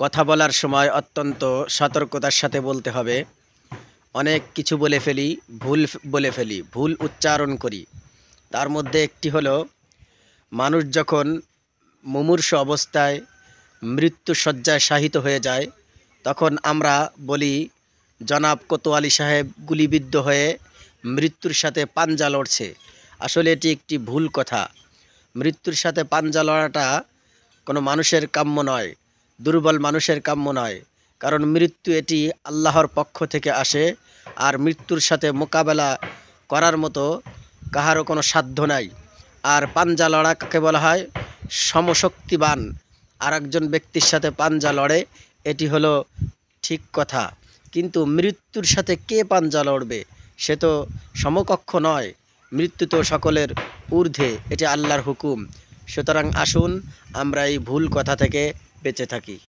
কথা বলার সময় অত্যন্ত সতর্কতার সাথে বলতে হবে। অনেক কিছু বলে ফেলি, বলে ফেলি, ভুল উচ্চারণ করি। তার মধ্যে একটি হলো, মানুষ যখন মুমূর্ষু অবস্থায় মৃত্যুশয্যায় শায়িত হয়ে যায়, তখন আমরা বলি, জনাব কোতোয়ালি সাহেব গুলিবিদ্ধ হয়ে মৃত্যুর সাথে পাঞ্জা লড়ছে। আসলে এটি একটি ভুল কথা। মৃত্যুর সাথে পাঞ্জা লড়াটা কোনো মানুষের কাম্য নয়, দুর্বল মানুষের কাম্য নয়। কারণ মৃত্যু এটি আল্লাহর পক্ষ থেকে আসে, আর মৃত্যুর সাথে মোকাবেলা করার মতো কাহারও কোনো সাধ্য নাই। আর পাঞ্জা লড়া কাকে বলা হয়? সমশক্তিবান আর একজন ব্যক্তির সাথে পাঞ্জা লড়ে, এটি হলো ঠিক কথা। কিন্তু মৃত্যুর সাথে কে পাঞ্জা লড়বে? সে তো সমকক্ষ নয়। মৃত্যু তো সকলের ঊর্ধ্বে, এটি আল্লাহর হুকুম। সুতরাং আসুন আমরা এই ভুল কথা থেকে বেঁচে থাকি।